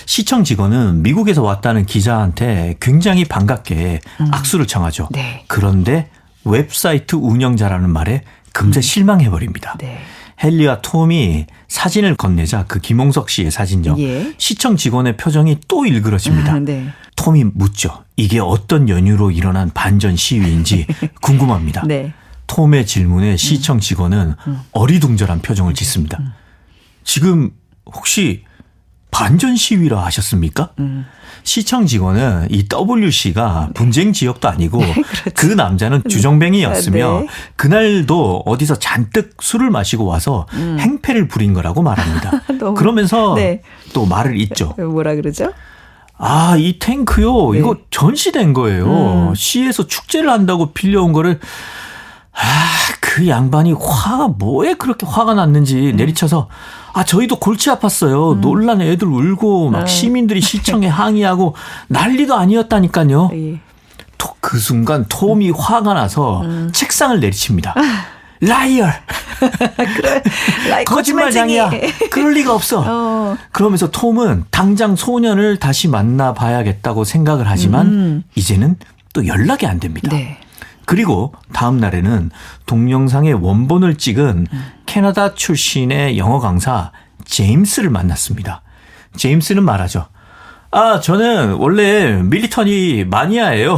시청 직원은 미국에서 왔다는 기자한테 굉장히 반갑게 악수를 청하죠. 네. 그런데 웹사이트 운영자라는 말에 금세 실망해버립니다. 네. 헨리와 톰이 사진을 건네자 그 김홍석 씨의 사진요. 예. 시청 직원의 표정이 또 일그러집니다. 네. 톰이 묻죠. 이게 어떤 연유로 일어난 반전 시위인지 궁금합니다. 네. 톰의 질문에 시청 직원은 어리둥절한 표정을 짓습니다. 지금 혹시 반전 시위라 하셨습니까? 시청 직원은 이 WC가 분쟁 지역도 아니고 그렇죠. 그 남자는 주정뱅이였으며 네. 그날도 어디서 잔뜩 술을 마시고 와서 행패를 부린 거라고 말합니다. 그러면서 네. 또 말을 잇죠. 뭐라 그러죠? 이 탱크요. 네. 이거 전시된 거예요. 시에서 축제를 한다고 빌려온 거를 그 양반이 뭐에 그렇게 화가 났는지 내리쳐서 저희도 골치 아팠어요. 놀란 애들 울고 막 시민들이 시청에 항의하고 난리도 아니었다니까요. 예. 그 순간 톰이 화가 나서 책상을 내리칩니다. 라이얼. 거짓말쟁이야. 그럴 리가 없어. 그러면서 톰은 당장 소년을 다시 만나봐야겠다고 생각을 하지만 이제는 또 연락이 안 됩니다. 네. 그리고 다음 날에는 동영상의 원본을 찍은 캐나다 출신의 영어 강사 제임스를 만났습니다. 제임스는 말하죠. 저는 원래 밀리터리 마니아예요.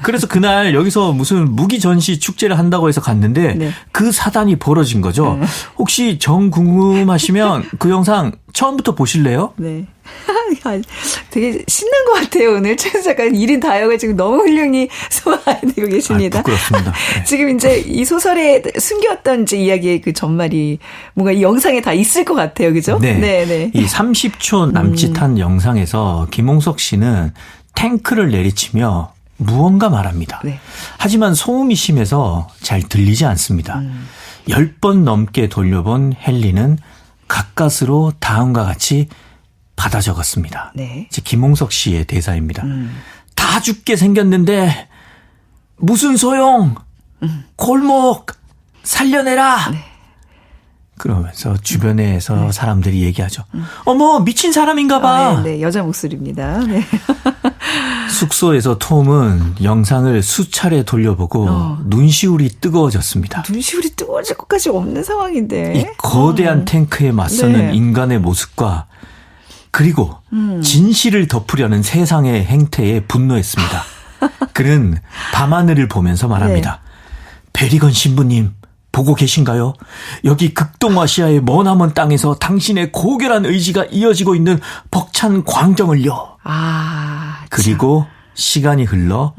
그래서 그날 여기서 무슨 무기 전시 축제를 한다고 해서 갔는데 네. 그 사단이 벌어진 거죠. 혹시 정 궁금하시면 그 영상 처음부터 보실래요? 네. 되게 신난 것 같아요. 오늘 최 작가님 1인 다역을 지금 너무 훌륭히 소화해내고 계십니다. 부끄럽습니다. 네. 지금 이제 이 소설에 숨겼던 이제 이야기의 그 전말이 뭔가 이 영상에 다 있을 것 같아요. 그죠? 네. 네. 이 30초 남짓한 영상에서 김홍석 씨는 탱크를 내리치며 무언가 말합니다. 네. 하지만 소음이 심해서 잘 들리지 않습니다. 10번 넘게 돌려본 헨리는 가까스로 다음과 같이 받아 적었습니다. 네. 이제 김홍석 씨의 대사입니다. 다 죽게 생겼는데 무슨 소용? 골목 살려내라. 네. 그러면서 주변에서 사람들이 얘기하죠. 어머 미친 사람인가 봐. 네, 여자 목소리입니다. 네. 숙소에서 톰은 영상을 수차례 돌려보고 눈시울이 뜨거워졌습니다. 눈시울이 뜨거워질 것까지 없는 상황인데. 이 거대한 탱크에 맞서는 네. 인간의 모습과 그리고 진실을 덮으려는 세상의 행태에 분노했습니다. 그는 밤하늘을 보면서 말합니다. 네. 베리건 신부님 보고 계신가요? 여기 극동아시아의 머나먼 땅에서 당신의 고결한 의지가 이어지고 있는 벅찬 광경을요. 그리고 시간이 흘러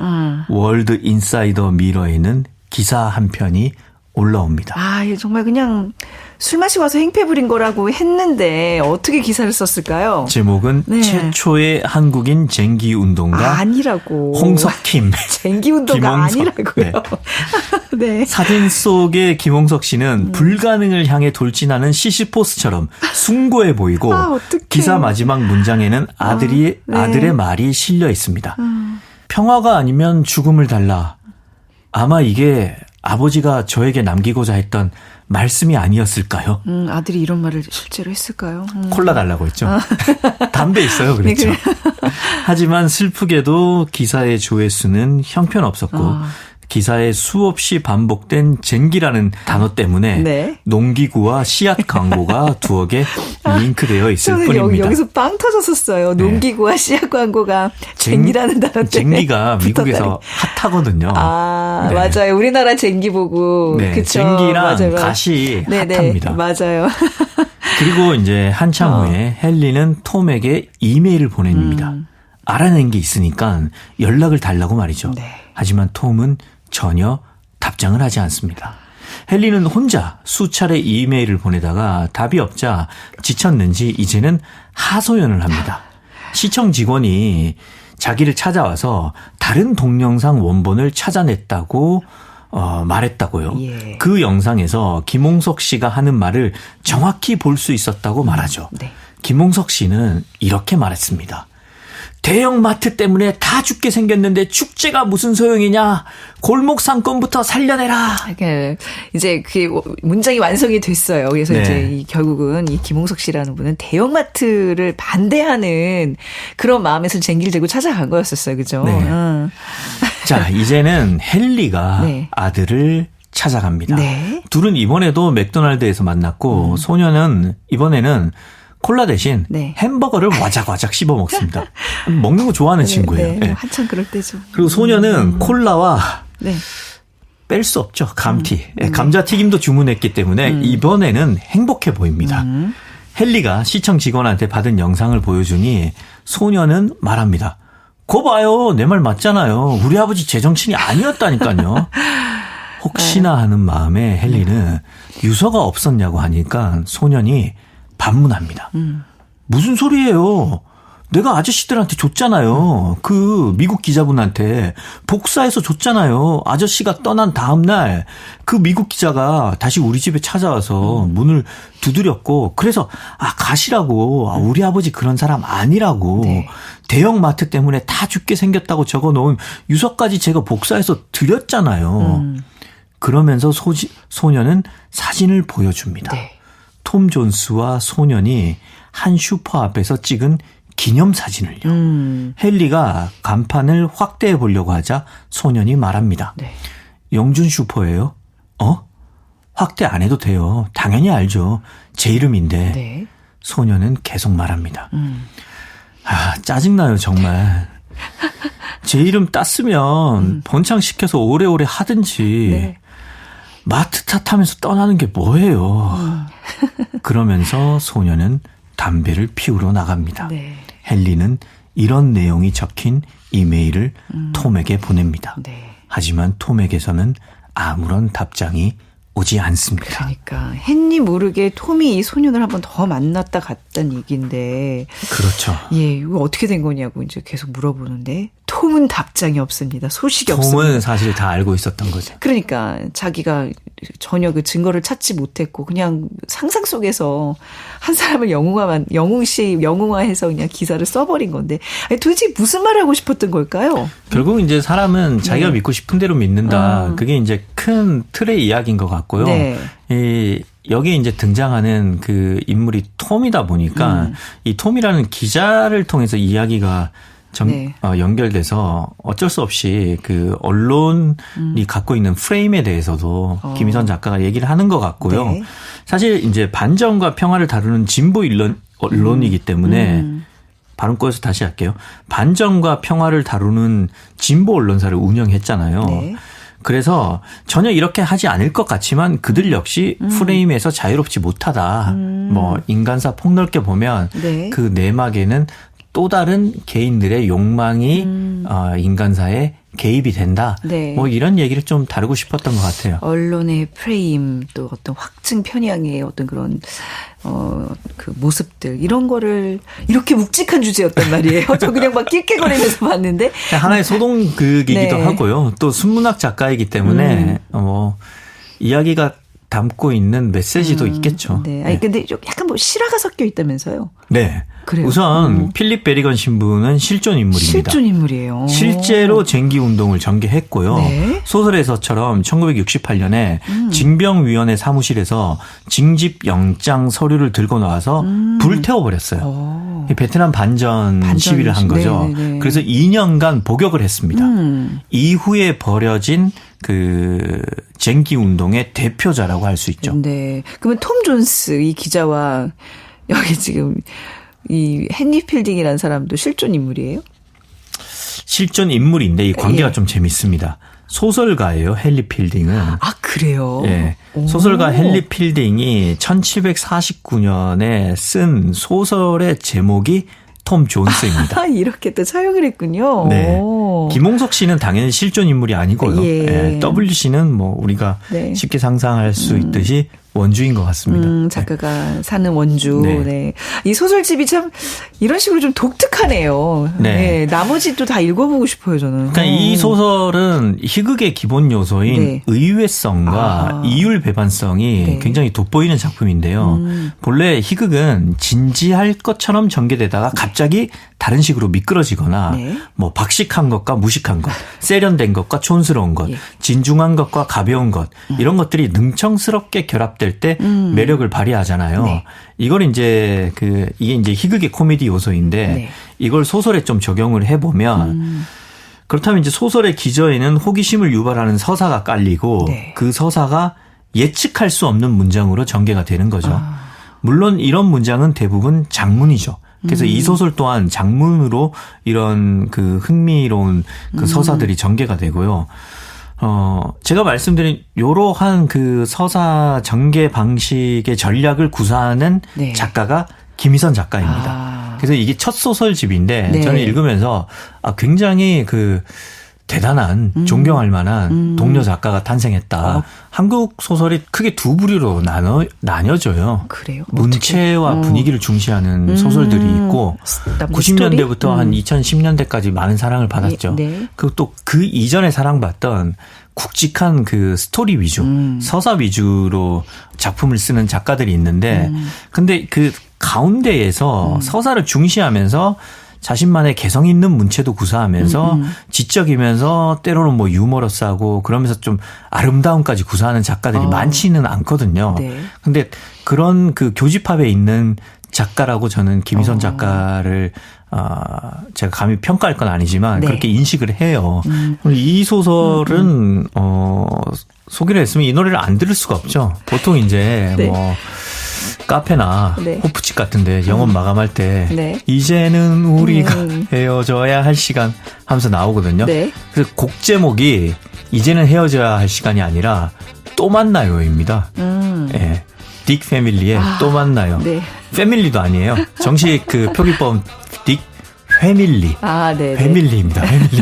월드 인사이더 미러에는 기사 한 편이 올라옵니다. 정말 그냥 술 마시고 와서 행패 부린 거라고 했는데 어떻게 기사를 썼을까요? 제목은 네. 최초의 한국인 쟁기 운동가 아니라고. 홍석킴. 쟁기 운동가 아니라고요. 네. 네. 사진 속의 김홍석 씨는 불가능을 향해 돌진하는 시시포스처럼 숭고해 보이고 기사 마지막 문장에는 아들의 말이 실려 있습니다. 평화가 아니면 죽음을 달라. 아마 이게 아버지가 저에게 남기고자 했던 말씀이 아니었을까요? 아들이 이런 말을 실제로 했을까요? 콜라 달라고 했죠. 담배 있어요. 그랬죠. 네, 하지만 슬프게도 기사의 조회수는 형편없었고 기사에 수없이 반복된 쟁기라는 단어 때문에 네. 농기구와 씨앗 광고가 두어 개 링크되어 있을 뿐입니다. 여기서 빵 터졌었어요. 네. 농기구와 씨앗 광고가 쟁기라는 단어 때문에. 쟁기가 미국에서 핫하거든요. 네. 맞아요. 우리나라 쟁기 보고. 네, 그쵸? 쟁기랑 맞아요. 갓이 네네. 핫합니다. 맞아요. 그리고 이제 한참 후에 헨리는 톰에게 이메일을 보냅니다. 알아낸 게 있으니까 연락을 달라고 말이죠. 네. 하지만 톰은 전혀 답장을 하지 않습니다. 헨리는 혼자 수차례 이메일을 보내다가 답이 없자 지쳤는지 이제는 하소연을 합니다. 시청 직원이 자기를 찾아와서 다른 동영상 원본을 찾아냈다고 말했다고요. 예. 그 영상에서 김홍석 씨가 하는 말을 정확히 볼 수 있었다고 말하죠. 네. 김홍석 씨는 이렇게 말했습니다. 대형 마트 때문에 다 죽게 생겼는데 축제가 무슨 소용이냐. 골목 상권부터 살려내라. 이제 그 문장이 완성이 됐어요. 그래서 네. 이제 결국은 이 김홍석 씨라는 분은 대형마트를 반대하는 그런 마음에서 쟁기를 들고 찾아간 거였었어요. 그죠? 네. 자, 이제는 헨리가 네. 아들을 찾아갑니다. 네. 둘은 이번에도 맥도날드에서 만났고 소녀는 이번에는 콜라 대신 네. 햄버거를 와작와작 씹어 먹습니다. 먹는 거 좋아하는 친구예요. 네. 한참 그럴 때죠. 그리고 소녀는 콜라와 네. 뺄 수 없죠. 감튀. 감자튀김도 주문했기 때문에 이번에는 행복해 보입니다. 헨리가 시청 직원한테 받은 영상을 보여주니 소녀는 말합니다. 거 봐요. 내 말 맞잖아요. 우리 아버지 제정신이 아니었다니까요. 혹시나 하는 마음에 헨리는 유서가 없었냐고 하니까 소년이 반문합니다. 무슨 소리예요? 내가 아저씨들한테 줬잖아요. 그 미국 기자분한테 복사해서 줬잖아요. 아저씨가 떠난 다음 날 그 미국 기자가 다시 우리 집에 찾아와서 문을 두드렸고 그래서 가시라고 우리 아버지 그런 사람 아니라고 네. 대형 마트 때문에 다 죽게 생겼다고 적어놓은 유서까지 제가 복사해서 드렸잖아요. 그러면서 소녀는 사진을 보여줍니다. 네. 톰 존스와 소년이 한 슈퍼 앞에서 찍은 기념사진을요. 헨리가 간판을 확대해 보려고 하자 소년이 말합니다. 네. 영준 슈퍼예요? 확대 안 해도 돼요. 당연히 알죠. 제 이름인데. 네. 소년은 계속 말합니다. 짜증나요 정말. 제 이름 땄으면 번창시켜서 오래오래 하든지. 네. 마트 탓하면서 떠나는 게 뭐예요. 그러면서 소녀는 담배를 피우러 나갑니다. 네. 헨리는 이런 내용이 적힌 이메일을 톰에게 보냅니다. 네. 하지만 톰에게서는 아무런 답장이 오지 않습니다. 그러니까 헨리 모르게 톰이 이 소년을 한번 더 만났다 갔다는 얘기인데. 그렇죠. 예, 이거 어떻게 된 거냐고 이제 계속 물어보는데 톰은 답장이 없습니다. 소식이 없습니다. 톰은 사실 다 알고 있었던 거죠. 그러니까 자기가 전혀 그 증거를 찾지 못했고 그냥 상상 속에서 한 사람을 영웅화해서 그냥 기사를 써버린 건데 도대체 무슨 말을 하고 싶었던 걸까요? 결국 이제 사람은 자기가 네. 믿고 싶은 대로 믿는다. 그게 이제 큰 틀의 이야기인 것 같고요. 네. 여기에 이제 등장하는 그 인물이 톰이다 보니까 이 톰이라는 기자를 통해서 이야기가 네. 연결돼서 어쩔 수 없이 그 언론이 갖고 있는 프레임에 대해서도 김희선 작가가 얘기를 하는 것 같고요. 네. 사실 이제 반정과 평화를 다루는 진보 언론이기 때문에 발음 꼬여서 다시 할게요. 반정과 평화를 다루는 진보 언론사를 운영했잖아요. 네. 그래서 전혀 이렇게 하지 않을 것 같지만 그들 역시 프레임에서 자유롭지 못하다. 뭐 인간사 폭넓게 보면 네. 그 내막에는 또 다른 개인들의 욕망이 인간사에 개입이 된다. 네. 뭐 이런 얘기를 좀 다루고 싶었던 것 같아요. 언론의 프레임 또 어떤 확증 편향의 어떤 그런 그 모습들 이런 거를 이렇게 묵직한 주제였단 말이에요. 저 그냥 막 낄낄거리면서 봤는데 하나의 소동극이기도 네. 하고요. 또 순문학 작가이기 때문에 이야기가 담고 있는 메시지도 있겠죠. 네. 아니 근데 약간 뭐 실화가 섞여 있다면서요? 네. 그래요? 우선 필립 베리건 신부는 실존 인물입니다. 실존 인물이에요. 실제로 쟁기 운동을 전개했고요. 네. 소설에서처럼 1968년에 징병위원회 사무실에서 징집 영장 서류를 들고 나와서 불태워버렸어요. 베트남 반전 시위를 한 거죠. 네네네. 그래서 2년간 복역을 했습니다. 이후에 벌여진 그 쟁기 운동의 대표자라고 할 수 있죠. 네. 그러면 톰 존스 이 기자와 여기 지금 이 헨리 필딩이라는 사람도 실존 인물이에요? 실존 인물인데 이 관계가 예. 좀 재밌습니다. 소설가예요, 헨리 필딩은. 아, 그래요? 예. 소설가 헨리 필딩이 1749년에 쓴 소설의 제목이 톰 존스입니다. 이렇게 또 차용을 했군요. 네. 김홍석 씨는 당연히 실존 인물이 아니고요. 예. 예. W 씨는 뭐 우리가 네. 쉽게 상상할 수 있듯이 원주인 것 같습니다. 작가가 네. 사는 원주. 네. 네. 이 소설집이 참 이런 식으로 좀 독특하네요. 네. 네. 나머지도 다 읽어보고 싶어요, 저는. 그러니까 이 소설은 희극의 기본 요소인 네. 의외성과 이율 배반성이 네. 굉장히 돋보이는 작품인데요. 본래 희극은 진지할 것처럼 전개되다가 갑자기 다른 식으로 미끄러지거나 네. 뭐 박식한 것과 무식한 것, 세련된 것과 촌스러운 것, 예. 진중한 것과 가벼운 것 이런 것들이 능청스럽게 결합될 때 매력을 발휘하잖아요. 네. 이걸 이제 이게 이제 희극의 코미디 요소인데 네. 이걸 소설에 좀 적용을 해보면 그렇다면 이제 소설의 기저에는 호기심을 유발하는 서사가 깔리고 네. 그 서사가 예측할 수 없는 문장으로 전개가 되는 거죠. 물론 이런 문장은 대부분 장문이죠. 그래서 이 소설 또한 장문으로 이런 그 흥미로운 그 서사들이 전개가 되고요. 제가 말씀드린 요러한 그 서사 전개 방식의 전략을 구사하는 네. 작가가 김희선 작가입니다. 그래서 이게 첫 소설집인데 네. 저는 읽으면서 굉장히 대단한 존경할 만한 동료 작가가 탄생했다. 한국 소설이 크게 두 부류로 나뉘어져요. 그래요? 문체와 분위기를 중시하는 소설들이 있고 90년대부터 한 2010년대까지 많은 사랑을 받았죠. 네. 그리고 또 그 이전에 사랑받던 굵직한 그 스토리 위주, 서사 위주로 작품을 쓰는 작가들이 있는데 근데 그 가운데에서 서사를 중시하면서 자신만의 개성 있는 문체도 구사하면서 지적이면서 때로는 뭐 유머러스하고 그러면서 좀 아름다움까지 구사하는 작가들이 많지는 않거든요. 네. 근데 그런 그 교집합에 있는 작가라고 저는 김희선 작가를 제가 감히 평가할 건 아니지만 네. 그렇게 인식을 해요. 이 소설은 소개를 했으면 이 노래를 안 들을 수가 없죠. 보통 이제 네. 뭐 카페나 네. 호프집 같은데 영업 마감할 때 네. 이제는 우리가 헤어져야 할 시간 하면서 나오거든요. 네. 그래서 곡 제목이 이제는 헤어져야 할 시간이 아니라 또 만나요입니다. 네. 딕 패밀리의 또 만나요. 네. 패밀리도 아니에요. 정식 그 표기법 딕 패밀리. 네. 패밀리입니다. 패밀리.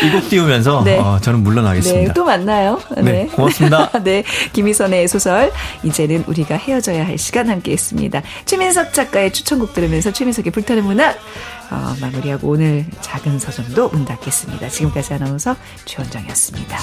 이 곡 띄우면서 네. 저는 물러나겠습니다. 네, 또 만나요. 네. 네, 고맙습니다. 네, 김희선의 소설 이제는 우리가 헤어져야 할 시간 함께했습니다. 최민석 작가의 추천곡 들으면서 최민석의 불타는 문학 마무리하고 오늘 작은 서점도 문 닫겠습니다. 지금까지 아나운서 최원정이었습니다.